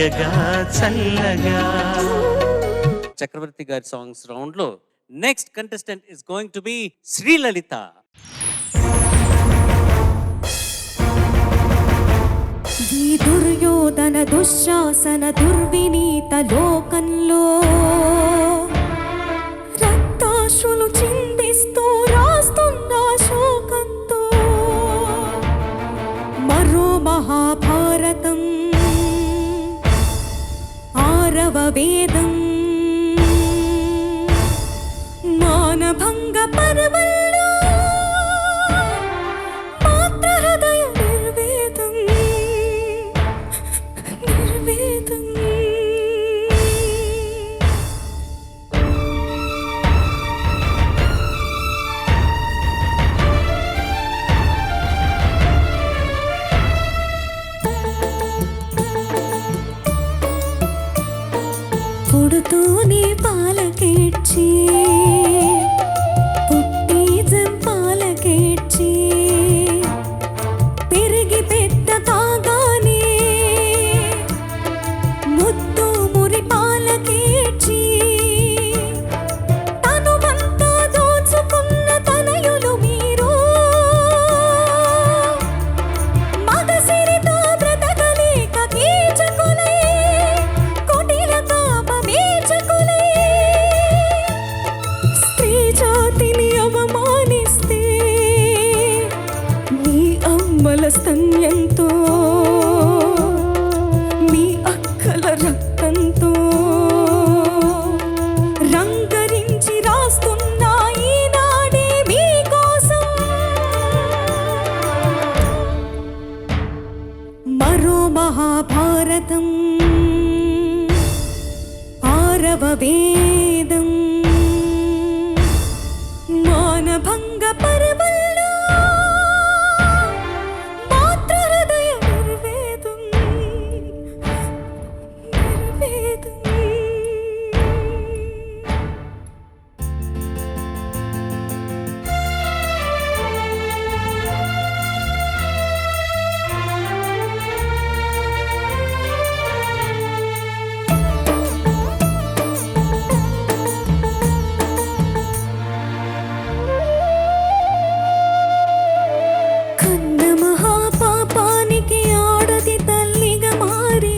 తీయగా చల్లగా. చక్రవర్తి గారి సాంగ్స్ రౌండ్ లో next contestant is going to be Sri Lalitha. ఈ దుర్యోధన దుశ్శాసన దుర్వినీత లోకంలో రక్తాశ్రులు చిందిస్తూ రాస్తున్న శోకంతో మరో మహాభారతం ఆరవ వేదం మానభంగ పర్వంలో మాతృహృదయ నిర్వేదం నిర్వేదం. పుడుతూనే పాలకేడ్చి పుట్టి జంపాలకేడ్చి పెరిగి పెద్ద కాగానే ముద్దు మురి పాలకేడ్చి తనువంతా దోచుకున్న తనయులు మీరు మగసిరితో బ్రతకలేక కీచకులై కుటిల కామమేచకులై స్త్రీ జాతిని అవమానిస్తే మీ అమ్మల స్తన్యంతో మీ అక్కల రక్తంతో రంగరించి రాస్తున్న ఈనాడే మీకోసం మరో మహాభారతం ఆరవ వేదం మానభంగ పర్వంలో మాతృహృదయ నిర్వేదం నిర్వేదం. కన్న మహాపాపానికి ఆడది తల్లిగా మారి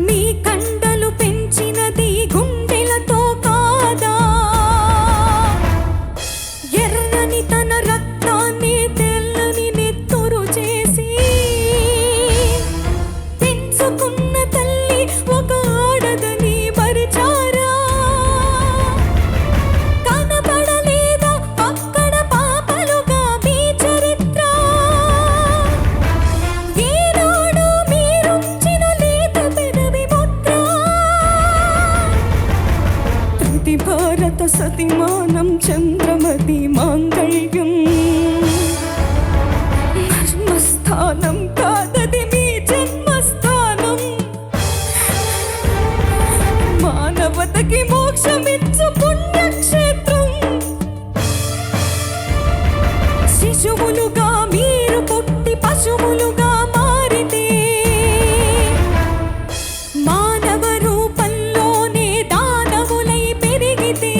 మీ కండలు పెంచినది గుండెలతో కాదా ఎర్రని తన రక్తాన్ని తెల్లని నెత్తురు చేసి పెంచుకున్న తల్లి ఒక ఆడదని మరిచారా కనపడలేదా అక్కడ పాపలుగా మీ చరిత్ర ఏనాడో మీరుంచిన లేత పెదవి ముద్ర ప్రతి భారత సతిమానం చంద్రమతి మాంగళ్యం మర్మస్థానం కాదది మీ జన్మస్థానం మానవతకి మోక్షమిచ్చు పుణ్యక్షేత్రం శిశువులుగా మీరు పుట్టి పశువులుగా మారితే మానవ రూపంలోనే దానవులై పెరిగితే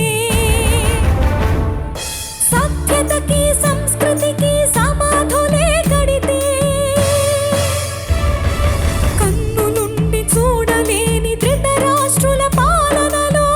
సభ్యతకి సంస్కృతికి సమాధులే కడితే కన్ను నుండి చూడలేని ధృతరాష్ట్రుల పాలనలో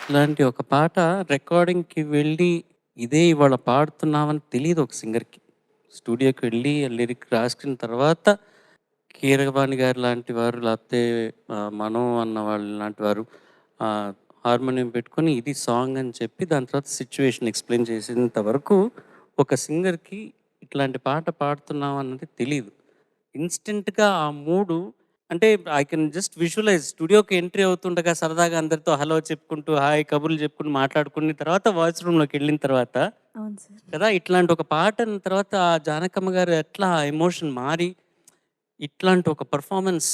ఇలాంటి ఒక పాట రికార్డింగ్‌కి వెళ్ళి, ఇదే ఇవాళ పాడుతున్నామని తెలీదు ఒక సింగర్‌కి. స్టూడియోకి వెళ్ళి లిరిక్ రాసుకున్న తర్వాత కీరవాణి గారు లాంటి వారు, లేకపోతే మనో అన్న వాళ్ళు లాంటి వారు హార్మోనియం పెట్టుకొని ఇది సాంగ్ అని చెప్పి దాని తర్వాత సిచ్యువేషన్ ఎక్స్‌ప్లెయిన్ చేసేంత వరకు ఒక సింగర్‌కి ఇట్లాంటి పాట పాడుతున్నాం అన్నది తెలీదు. ఇన్‌స్టంట్‌గా ఆ మూడు అంటే ఐ కెన్ జస్ట్ విజువలైజ్ స్టూడియోకి ఎంట్రీ అవుతుండగా సరదాగా అందరితో హలో చెప్పుకుంటూ, హాయ్ కబుర్లు చెప్పుకుంటూ మాట్లాడుకున్న తర్వాత వాయిస్ రూమ్‌లోకి వెళ్ళిన తర్వాత అవును సార్. కదా! ఇట్లాంటి ఒక పాట అన్న తర్వాత ఆ జానకమ్మ గారు ఎట్లా ఆ ఎమోషన్ మారి ఇట్లాంటి ఒక పెర్ఫార్మన్స్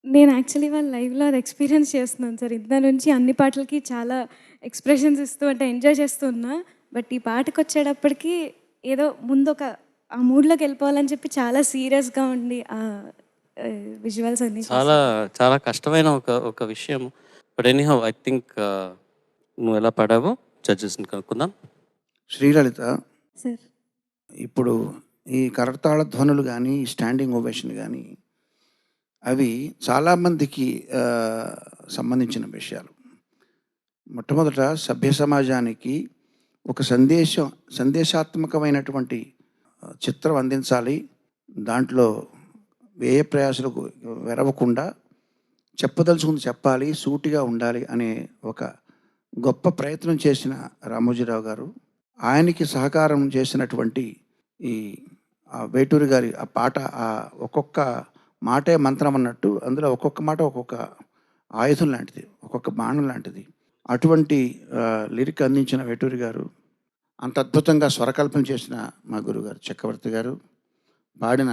నేను యాక్చువల్లీ వాళ్ళ లైవ్‌లో అది ఎక్స్‌పీరియన్స్ చేస్తున్నాను సార్. ఇందాక నుంచి అన్ని పాటలకి చాలా ఎక్స్‌ప్రెషన్స్ ఇస్తూ అంటే ఎంజాయ్ చేస్తూ ఉన్నా. బట్ ఈ పాటకొచ్చేటప్పటికి ఏదో ముందొక ఆ మూడ్‌లోకి వెళ్ళిపోవాలని చెప్పి చాలా సీరియస్‌గా ఉండి విజువల్స్ అన్నీ చాలా చాలా కష్టమైన ఒక విషయం. బట్ ఎనీహౌ ఐ థింక్ నువ్వు ఎలా పాడావో జడ్జెస్‌ని కనుక్కుందాం. శ్రీలలిత, సార్. ఇప్పుడు ఈ కరతాళ ధ్వనులు కానీ స్టాండింగ్ ఓవేషన్ కానీ అవి చాలామందికి సంబంధించిన విషయాలు. మొట్టమొదట సభ్య సమాజానికి ఒక సందేశాత్మకమైనటువంటి చిత్రం అందించాలి. దాంట్లో వ్యయ ప్రయాసలకు వెరవకుండా చెప్పదలుచుకుంది చెప్పాలి, సూటిగా ఉండాలి అనే ఒక గొప్ప ప్రయత్నం చేసిన రామోజీరావు గారు, ఆయనకి సహకారం చేసినటువంటి ఈ వేటూరి గారి ఆ పాట, ఒక్కొక్క మాటే మంత్రం అన్నట్టు అందులో ఒక్కొక్క మాట ఒక్కొక్క ఆయుధం లాంటిది, ఒక్కొక్క బాణం లాంటిది. అటువంటి లిరిక్ అందించిన వేటూరి గారు, అంత అద్భుతంగా స్వరకల్పన చేసిన మా గురుగారు చక్రవర్తి గారు, పాడిన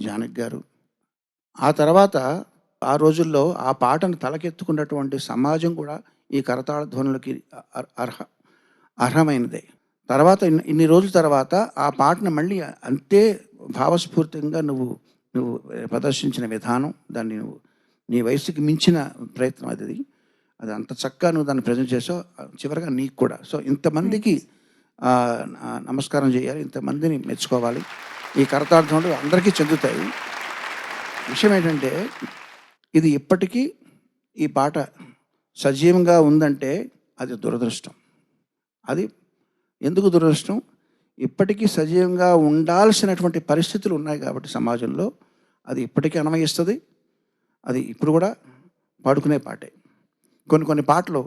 జానకి గారు. ఆ తర్వాత ఆ రోజుల్లో ఆ పాటను తలకెత్తుకున్నటువంటి సమాజం కూడా ఈ కరతాళ ధ్వనులకి అర్హమైనదే. తర్వాత ఇన్ని రోజుల తర్వాత ఆ పాటను మళ్ళీ అంతే భావస్ఫూర్తిగా నువ్వు ప్రదర్శించిన విధానం, దాన్ని నువ్వు నీ వయసుకి మించిన ప్రయత్నం అది అంత చక్కగా నువ్వు దాన్ని ప్రజెంట్ చేసావు. చివరిగా నీకు కూడా. సో ఇంతమందికి నమస్కారం చేయాలి, ఇంతమందిని మెచ్చుకోవాలి. ఈ కరతాళ అందరికీ చెందుతాయి. విషయం ఏంటంటే, ఇది ఇప్పటికీ ఈ పాట సజీవంగా ఉందంటే అది దురదృష్టం. అది ఎందుకు దురదృష్టం? ఇప్పటికీ సజీవంగా ఉండాల్సినటువంటి పరిస్థితులు ఉన్నాయి కాబట్టి సమాజంలో అది ఇప్పటికీ అన్వయిస్తుంది. అది ఇప్పుడు కూడా పాడుకునే పాటే. కొన్ని పాటలు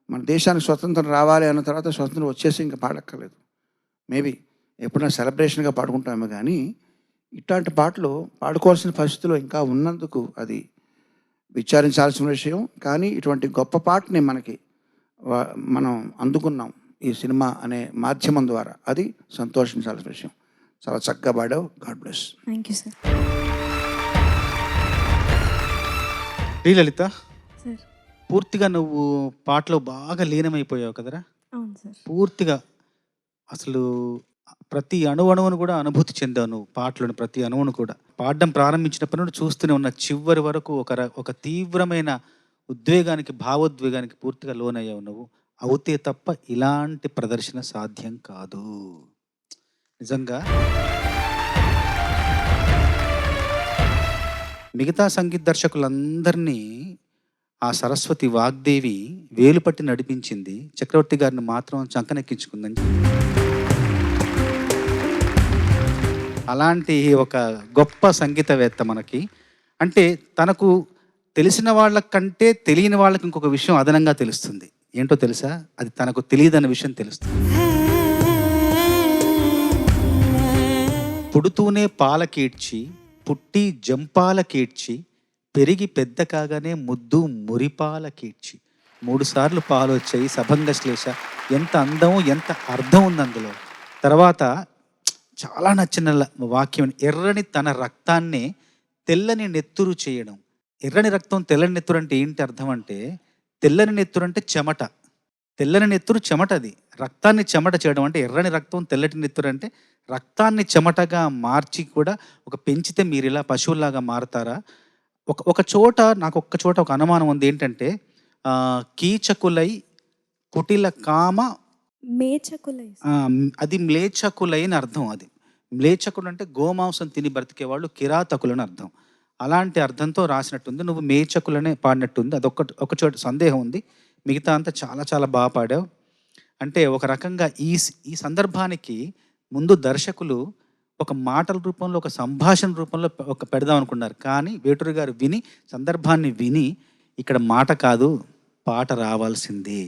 మన దేశానికి స్వతంత్రం రావాలి అన్న తర్వాత స్వతంత్రం వచ్చేసి ఇంకా పాడక్కర్లేదు. మేబీ ఎప్పుడైనా సెలబ్రేషన్గా పాడుకుంటామేమో, కానీ ఇట్లాంటి పాటలు పాడుకోవాల్సిన పరిస్థితిలో ఇంకా ఉన్నందుకు అది విచారించాల్సిన విషయం. కానీ ఇటువంటి గొప్ప పాటని మనం అందుకున్నాం ఈ సినిమా అనే మాధ్యమం ద్వారా. అది సంతోషించాల్సిన విషయం. చాలా చక్కగా పాడావు. God bless. Thank you sir. Srilalitha, sir. పూర్తిగా నువ్వు పాటలో బాగా లీనమైపోయావు కదరా? అవును సార్. పూర్తిగా అసలు ప్రతి అణువును కూడా అనుభూతి చెందావు నువ్వు. పాటలోని ప్రతి అణువును కూడా పాడడం ప్రారంభించినప్పటి నుండి చూస్తూనే ఉన్న చివరి వరకు ఒక తీవ్రమైన ఉద్వేగానికి, భావోద్వేగానికి పూర్తిగా లోనయ్యావు నువ్వు. అవుతే తప్ప ఇలాంటి ప్రదర్శన సాధ్యం కాదు. నిజంగా మిగతా సంగీత దర్శకులందరినీ ఆ సరస్వతి వాగ్దేవి వేలు పట్టి నడిపించింది, చక్రవర్తి గారిని మాత్రం చంకనెక్కించుకుందని. అలాంటి ఒక గొప్ప సంగీతవేత్త మనకి. అంటే తనకు తెలిసిన వాళ్ళకంటే తెలియని వాళ్ళకి ఇంకొక విషయం అదనంగా తెలుస్తుంది. ఏంటో తెలుసా? అది తనకు తెలియదన్న విషయం తెలుస్తుంది. పుడుతూనే పాలకీడ్చి, పుట్టి జంపాలకీడ్చి, పెరిగి పెద్ద కాగానే ముద్దు మురిపాలకీడ్చి, 3 సార్లు పాలు వచ్చాయి సభంగ శ్లేష. ఎంత అందం, ఎంత అర్థం ఉంది అందులో. తర్వాత చాలా నచ్చిన వాక్యం, ఎర్రని తన రక్తాన్నే తెల్లని నెత్తురు చేయడం. ఎర్రని రక్తం తెల్లని నెత్తురు అంటే ఏంటి అర్థం అంటే, తెల్లని నెత్తురు అంటే చెమట, తెల్లని నెత్తురు చెమట. అది రక్తాన్ని చెమట చేయడం అంటే ఎర్రని రక్తం తెల్లటి నెత్తురు అంటే రక్తాన్ని చెమటగా మార్చి కూడా ఒక పెంచితే మీరు ఇలా పశువుల్లాగా మారుతారా? ఒక చోట నాకు ఒక అనుమానం ఉంది. ఏంటంటే కీచకులై కుటిల కామ మేచకులై, అది మ్లేచ్ఛకులై అని అర్థం. అది మ్లేచ్ఛకులు అంటే గోమాంసం తిని బ్రతికేవాళ్ళు, కిరాతకులని అర్థం. అలాంటి అర్థంతో రాసినట్టుంది. నువ్వు మేచకులనే పాడినట్టుంది. ఒక చోట సందేహం ఉంది. మిగతా అంతా చాలా చాలా బాగా పాడావు. అంటే ఒక రకంగా ఈ సందర్భానికి ముందు దర్శకులు ఒక మాటల రూపంలో, ఒక సంభాషణ రూపంలో ఒక పెడదాం అనుకున్నారు. కానీ వేటూరి గారు సందర్భాన్ని విని ఇక్కడ మాట కాదు, పాట రావాల్సిందే,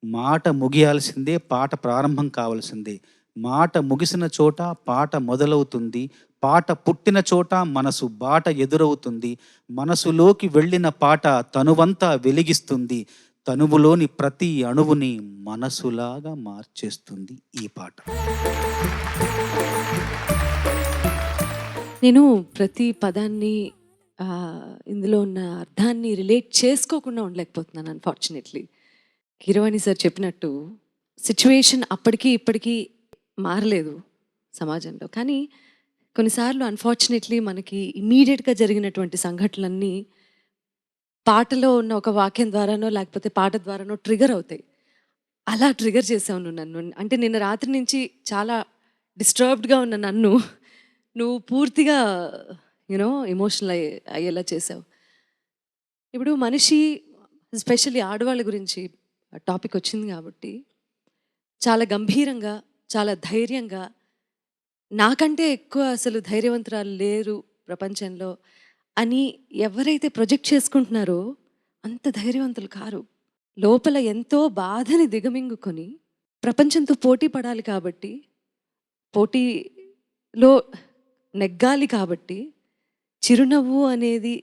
మాట ముగియాల్సిందే, పాట ప్రారంభం కావాల్సిందే, మాట ముగిసిన చోట పాట మొదలవుతుంది, పాట పుట్టిన చోట మనసు బాట ఎదురవుతుంది, మనసులోకి వెళ్ళిన పాట తనువంతా వెలిగిస్తుంది, తనువులోని ప్రతి అణువుని మనసులాగా మార్చేస్తుంది ఈ పాట. నేను ప్రతి పదాన్ని ఇందులో ఉన్న అర్థాన్ని రిలేట్ చేసుకోకుండా ఉండలేకపోతున్నాను అన్ఫార్చునేట్లీ. కీరవాణి సార్ చెప్పినట్టు సిచ్యువేషన్ అప్పటికి ఇప్పటికీ మారలేదు సమాజంలో, కానీ కొన్నిసార్లు అన్ఫార్చునేట్లీ మనకి ఇమీడియట్గా జరిగినటువంటి సంఘటనలన్నీ పాటలో ఉన్న ఒక వాక్యం ద్వారానో లేకపోతే పాట ద్వారానో ట్రిగర్ అవుతాయి. అలా ట్రిగర్ చేసావు నువ్వు నన్ను. అంటే నిన్న రాత్రి నుంచి చాలా డిస్టర్బ్డ్గా ఉన్న నన్ను నువ్వు పూర్తిగా ఎమోషనల్ అయ్యేలా చేసావు. ఇప్పుడు మనిషి, ఎస్పెషల్లీ ఆడవాళ్ళ గురించి టాపిక్ వచ్చింది కాబట్టి, చాలా గంభీరంగా, చాలా ధైర్యంగా, నాకంటే ఎక్కువ అసలు ధైర్యవంతురాలు లేరు ప్రపంచంలో అని ఎవరైతే ప్రొజెక్ట్ చేసుకుంటున్నారో అంత ధైర్యవంతులు కారు. లోపల ఎంతో బాధని దిగమింగుకొని ప్రపంచంతో పోటీ పడాలి కాబట్టి, పోటీలో నెగ్గాలి కాబట్టి, చిరునవ్వు అనేది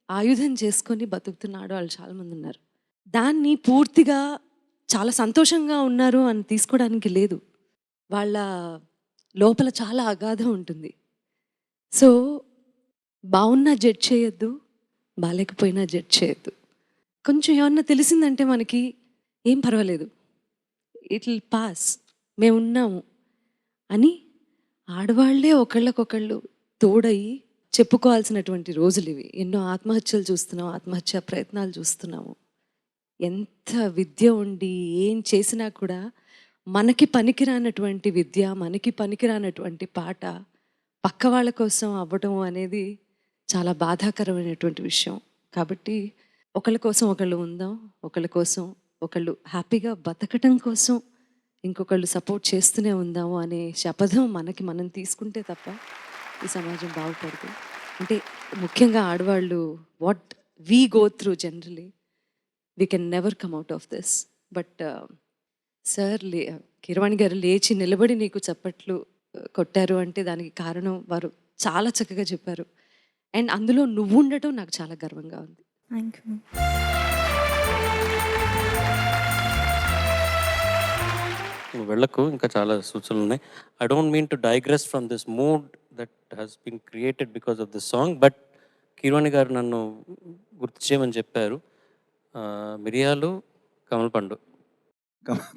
ఆయుధం చేసుకొని బతుకుతున్న వాళ్ళు చాలామంది ఉన్నారు. దాన్ని పూర్తిగా చాలా సంతోషంగా ఉన్నారు అని తీసుకోవడానికి లేదు. వాళ్ళ లోపల చాలా అగాధం ఉంటుంది. సో బాగున్నా జడ్జ్ చేయొద్దు, బాగాలేకపోయినా జడ్జ్ చేయొద్దు. కొంచెం ఏమన్నా తెలిసిందంటే మనకి ఏం పర్వాలేదు, ఇట్ విల్ పాస్, మేము ఉన్నాము అని ఆడవాళ్లే ఒకళ్ళకొకళ్ళు తోడయి చెప్పుకోవాల్సినటువంటి రోజులు ఇవి. ఎన్నో ఆత్మహత్యలు చూస్తున్నాము, ఆత్మహత్య ప్రయత్నాలు చూస్తున్నాము. ఎంత విద్య ఉండి ఏం చేసినా కూడా మనకి పనికిరానటువంటి విద్య, మనకి పనికిరానటువంటి పాట పక్క వాళ్ళ కోసం అవ్వడం అనేది చాలా బాధాకరమైనటువంటి విషయం. కాబట్టి ఒకళ్ళ కోసం ఒకళ్ళు ఉందాం, ఒకళ్ళ కోసం ఒకళ్ళు హ్యాపీగా బతకటం కోసం ఇంకొకళ్ళు సపోర్ట్ చేస్తూనే ఉందాము అనే శపథం మనకి మనం తీసుకుంటే తప్ప ఈ సమాజం బాగుపడదు. అంటే ముఖ్యంగా ఆడవాళ్ళు, what we go through generally, we can never come out of this. But sir, Keeravani గారు లేచి నిలబడి నీకు చప్పట్లు కొట్టారు అంటే దానికి కారణం వారు చాలా చక్కగా చెప్పారు. అండ్ అందులో నువ్వు ఉండటం నాకు చాలా గర్వంగా ఉంది. Thank you. నువ్వు వెళ్ళకు, ఇంకా చాలా సూచనలు ఉన్నాయి. I don't mean to digress from this mood that has been created because of this song. But Keeravani garu నన్ను గుర్తు చేయమని చెప్పారు. మిరియాలు, కమలపండు.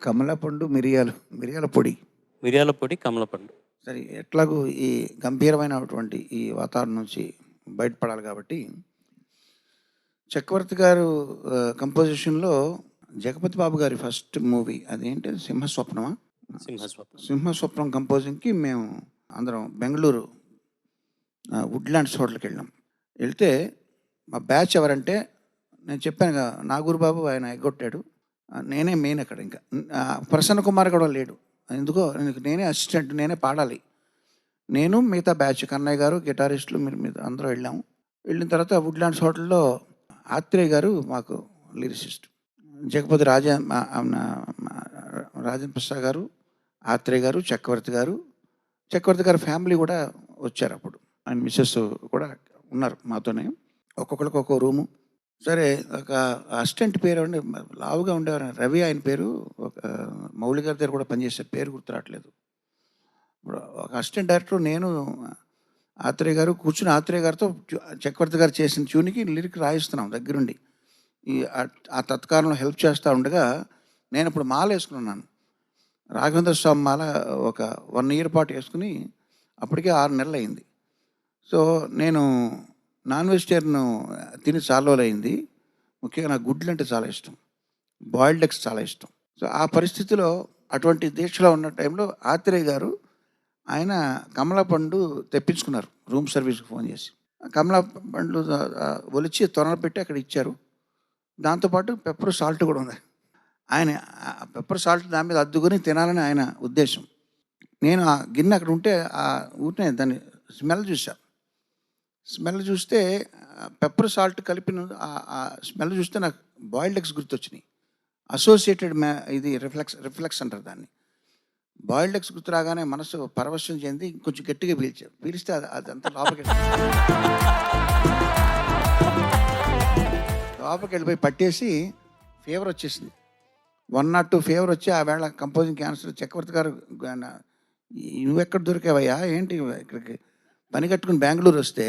కమలపండు, మిరియాల పొడి, కమలపండు. సరే, ఎట్లాగూ ఈ గంభీరమైనటువంటి ఈ వాతావరణం నుంచి బయటపడాలి కాబట్టి చక్రవర్తి గారు కంపోజిషన్లో జగపతి బాబు గారి ఫస్ట్ మూవీ అదేంటి, సింహస్వప్నం కంపోజింగ్కి మేము అందరం బెంగళూరు వుడ్లాండ్స్ హోటల్కి వెళ్తే మా బ్యాచ్ ఎవరంటే, నేను చెప్పాను నాగూరు ఆయన ఎగ్గొట్టాడు, నేనే మెయిన్ అక్కడ. ఇంకా ప్రసన్న కుమార్ కూడా లేడు, ఎందుకో నేనే అసిస్టెంట్, నేనే పాడాలి. నేను మిగతా బ్యాచ్, కన్నయ్య గారు గిటారిస్టులు మీరు అందరూ వెళ్ళాము. వెళ్ళిన తర్వాత వుడ్లాండ్స్ హోటల్లో ఆత్రేయ గారు మాకు లిరిసిస్ట్, జగపతి రాజన్ ప్రసాద్ గారు, ఆత్రేయ గారు, చక్రవర్తి గారు ఫ్యామిలీ కూడా వచ్చారు. అప్పుడు ఆయన మిస్సెస్ కూడా ఉన్నారు మాతోనే. ఒక్కొక్కరికి ఒక్కో రూము. సరే, ఒక అసిస్టెంట్ పేరు అంటే లావుగా ఉండేవారు, రవి ఆయన పేరు. ఒక మౌళి గారి దగ్గర కూడా పనిచేసే పేరు గుర్తురావట్లేదు. ఇప్పుడు ఒక అసిస్టెంట్ డైరెక్టర్, నేను, ఆత్రేయ గారు కూర్చుని ఆత్రేయ గారితో చక్రవర్తి గారు చేసిన ట్యూన్కి లిరిక్ రాయిస్తున్నాం దగ్గరుండి. ఆ తత్కాలంలో హెల్ప్ చేస్తూ ఉండగా నేను ఇప్పుడు మాల వేసుకున్నాను, రాఘవేంద్ర స్వామి మాల. ఒక 1 year పాటు వేసుకుని అప్పటికే 6 నెలలు అయింది. సో నేను నాన్ వెజిటేరియన్ తిని చాలా రోజులు అయింది. ముఖ్యంగా నాకు గుడ్లు అంటే చాలా ఇష్టం, బాయిల్డ్ ఎగ్స్ చాలా ఇష్టం. సో ఆ పరిస్థితిలో, అటువంటి దీక్షలో ఉన్న టైంలో ఆత్రేయ గారు ఆయన కమలపండు తెప్పించుకున్నారు రూమ్ సర్వీస్కి ఫోన్ చేసి. కమలపండు ఒలిచి తొనలు పెట్టి అక్కడ ఇచ్చారు. దాంతోపాటు పెప్పర్ సాల్ట్ కూడా ఉంది. ఆయన పెప్పర్ సాల్ట్ దాని మీద అద్దుకొని తినాలని ఆయన ఉద్దేశం. నేను ఆ గిన్నె అక్కడ ఉంటే ఆ ఊరినే దాన్ని స్మెల్ చూశాను. స్మెల్ చూస్తే పెప్పర్ సాల్ట్ కలిపిన ఆ స్మెల్ చూస్తే నాకు బాయిల్డ్ ఎగ్స్ గుర్తొచ్చినాయి. అసోసియేటెడ్ ఇది రిఫ్లెక్స్ అంటారు దాన్ని. బాయిల్డ్ ఎగ్స్ గుర్తు రాగానే మనసు పరవశం చెంది కొంచెం గట్టిగా పీలిస్తే అదంతా లోపలికి వెళ్ళిపోయి పట్టేసి ఫీవర్ వచ్చేసింది. 102 ఫీవర్ వచ్చి ఆ వేళ కంపోజింగ్ క్యాన్సర్. చక్రవర్తి గారు, నువ్వెక్కడ దొరికావయ్యా, ఏంటి ఇక్కడికి పని కట్టుకుని బెంగళూరు వస్తే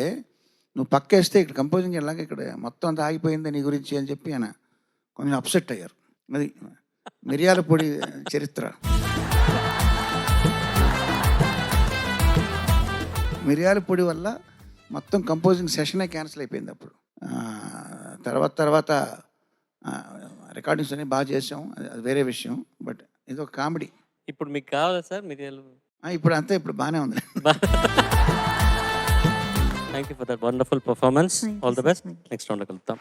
నువ్వు పక్కేస్తే ఇక్కడ కంపోజింగ్ ఎలాగ ఇక్కడ మొత్తం అంతా ఆగిపోయింది నీ గురించి అని చెప్పి ఆయన కొంచెం అప్సెట్ అయ్యారు. అది మిరియాల పొడి చరిత్ర. మిరియాల పొడి వల్ల మొత్తం కంపోజింగ్ సెషనే క్యాన్సిల్ అయిపోయింది అప్పుడు. తర్వాత రికార్డింగ్స్ అన్నీ బాగా చేసాం, అది వేరే విషయం. బట్ ఇది ఒక కామెడీ. ఇప్పుడు మీకు కావాలా సార్ మిరియాలు? ఇప్పుడు అంతే, ఇప్పుడు బాగానే ఉంది. Thank you for that wonderful performance. All the best. Next రౌండ్లో కలుద్దాం.